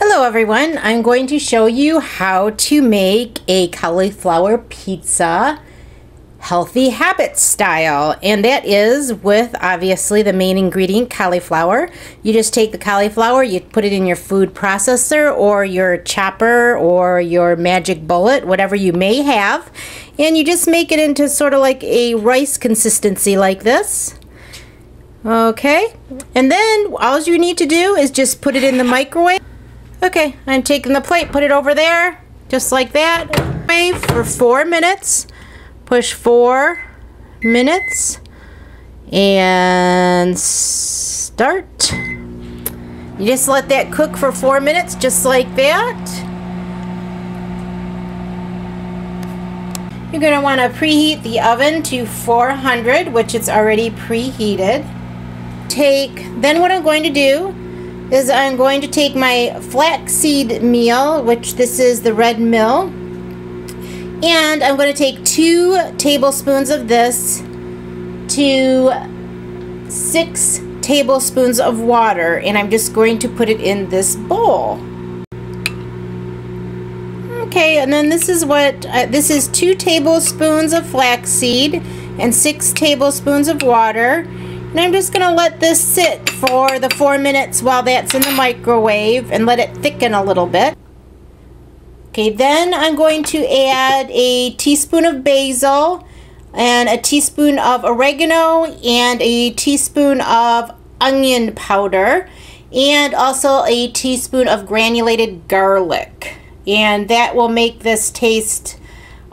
Hello everyone, I'm going to show you how to make a cauliflower pizza healthy habit style, and that is with obviously the main ingredient, cauliflower. You just take the cauliflower, you put it in your food processor or your chopper or your magic bullet, whatever you may have, and you just make it into sort of like a rice consistency like this. Okay, and then all you need to do is just put it in the microwave. Okay, I'm taking the plate, put it over there, just like that. Wait for 4 minutes. Push 4 minutes. And start. You just let that cook for 4 minutes, just like that. You're going to want to preheat the oven to 400, which it's already preheated. Then what I'm going to do is I'm going to take my flaxseed meal, which this is the red mill, and I'm going to take 2 tablespoons of this to 6 tablespoons of water, and I'm just going to put it in this bowl. Okay, and then this is what this is 2 tablespoons of flaxseed and 6 tablespoons of water. And I'm just going to let this sit for the 4 minutes while that's in the microwave and let it thicken a little bit. Okay, then I'm going to add a teaspoon of basil and a teaspoon of oregano and a teaspoon of onion powder and also a teaspoon of granulated garlic. And that will make this taste,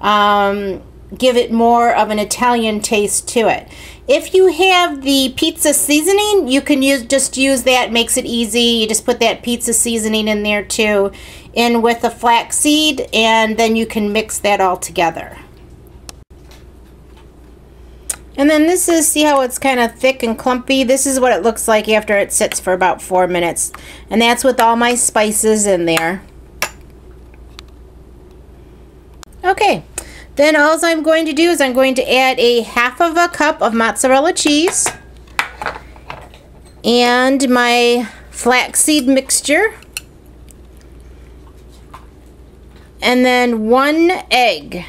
give it more of an Italian taste to it. If you have the pizza seasoning, you can just use that. It makes it easy. You just put that pizza seasoning in there too, in with the flaxseed, and then you can mix that all together. And then this is, see how it's kind of thick and clumpy? This is what it looks like after it sits for about 4 minutes. And that's with all my spices in there. Okay. Then all I'm going to do is I'm going to add a half of a cup of mozzarella cheese and my flaxseed mixture, and then 1 egg.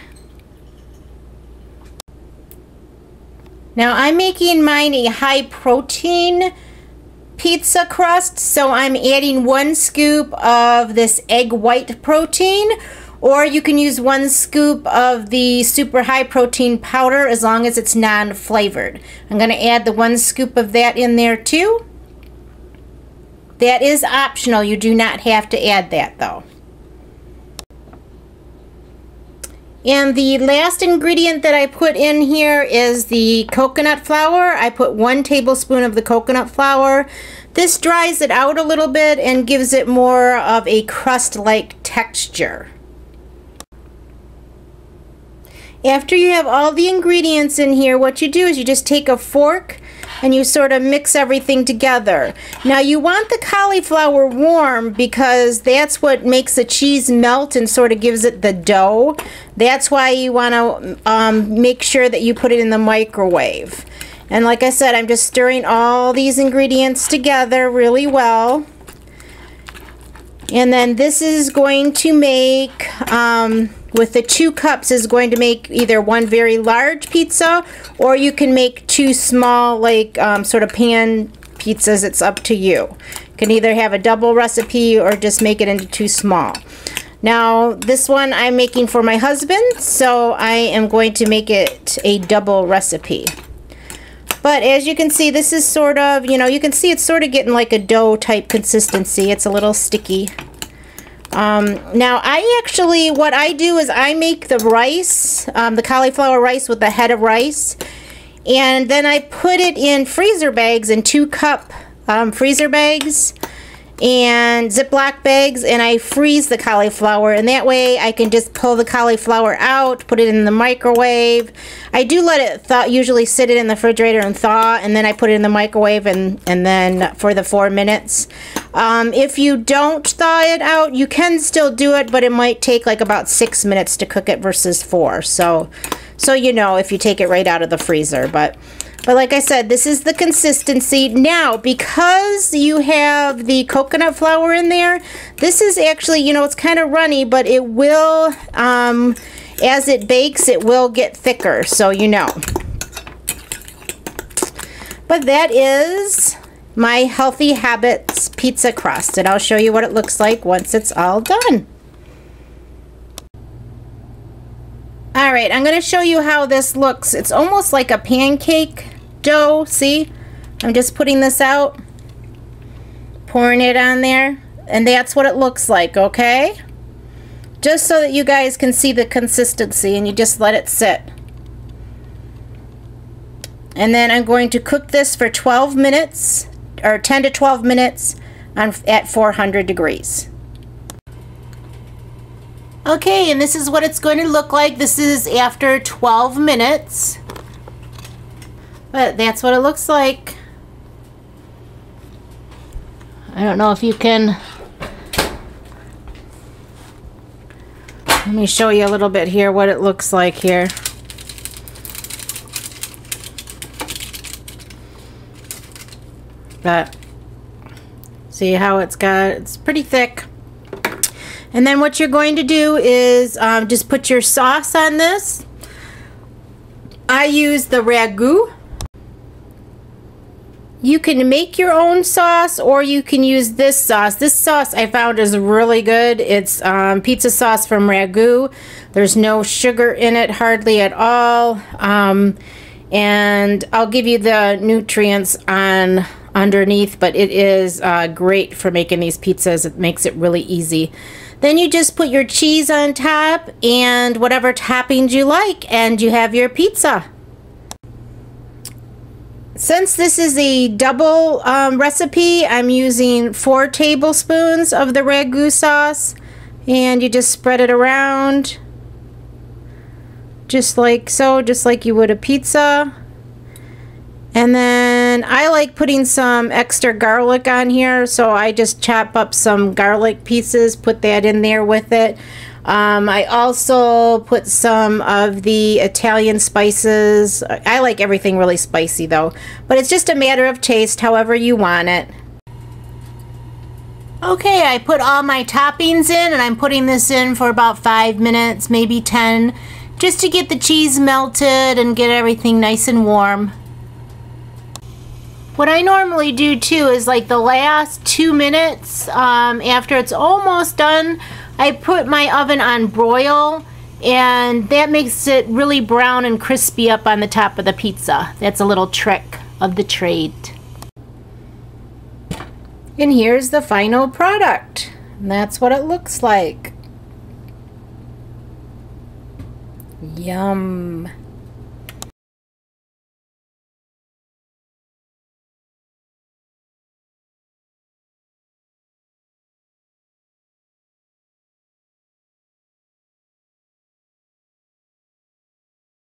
Now I'm making mine a high protein pizza crust, so I'm adding 1 scoop of this egg white protein. Or you can use 1 scoop of the super high protein powder as long as it's non-flavored. I'm going to add the 1 scoop of that in there too. That is optional. You do not have to add that though. And the last ingredient that I put in here is the coconut flour. I put 1 tablespoon of the coconut flour. This dries it out a little bit and gives it more of a crust-like texture. After you have all the ingredients in here, what you do is you just take a fork and you sort of mix everything together. Now you want the cauliflower warm because that's what makes the cheese melt and sort of gives it the dough. That's why you want to make sure that you put it in the microwave. And like I said, I'm just stirring all these ingredients together really well. And then this is going to make, with the 2 cups, is going to make either 1 very large pizza, or you can make 2 small, like sort of pan pizzas. It's up to you. You can either have a double recipe or just make it into 2 small. Now this one I'm making for my husband, so I am going to make it a double recipe. But as you can see, this is sort of, you can see it's sort of getting like a dough type consistency. It's a little sticky. Now what I do is I make the rice, the cauliflower rice with the head of rice, and then I put it in freezer bags, in 2-cup freezer bags and Ziploc bags, and I freeze the cauliflower, and that way I can just pull the cauliflower out, put it in the microwave. I do let it thaw, usually sit it in the refrigerator and thaw, and then I put it in the microwave and then for the 4 minutes. If you don't thaw it out, you can still do it, but it might take like about 6 minutes to cook it versus 4. So So you know if you take it right out of the freezer. But like I said, this is the consistency. Now, because you have the coconut flour in there, this is actually, you know, it's kind of runny, but it will, as it bakes, it will get thicker, so you know. But that is my Healthy Habits pizza crust, and I'll show you what it looks like once it's all done. All right, I'm going to show you how this looks. It's almost like a pancake dough. See? I'm just putting this out, pouring it on there, and that's what it looks like, okay? Just so that you guys can see the consistency, and you just let it sit. And then I'm going to cook this for 12 minutes, or 10 to 12 minutes at 400 degrees. Okay, and this is what it's going to look like. This is after 12 minutes. But that's what it looks like. I don't know if you can... Let me show you a little bit here what it looks like here. But see how it's pretty thick. And then what you're going to do is just put your sauce on this. I use the ragu. You can make your own sauce, or you can use this sauce. This sauce I found is really good. It's pizza sauce from ragu. There's no sugar in it, hardly at all. And I'll give you the nutrients on underneath, but it is great for making these pizzas. It makes it really easy. Then you just put your cheese on top and whatever toppings you like, and you have your pizza. Since this is a double recipe, I'm using 4 tablespoons of the ragu sauce, and you just spread it around just like so, just like you would a pizza. And then I like putting some extra garlic on here, so I just chop up some garlic pieces, put that in there with it. I also put some of the Italian spices. I like everything really spicy though, but it's just a matter of taste, however you want it. Okay, I put all my toppings in, and I'm putting this in for about 5 minutes, maybe 10, just to get the cheese melted and get everything nice and warm. What I normally do too is like the last 2 minutes after it's almost done, I put my oven on broil, and that makes it really brown and crispy up on the top of the pizza. That's a little trick of the trade. And here's the final product. And that's what it looks like. Yum.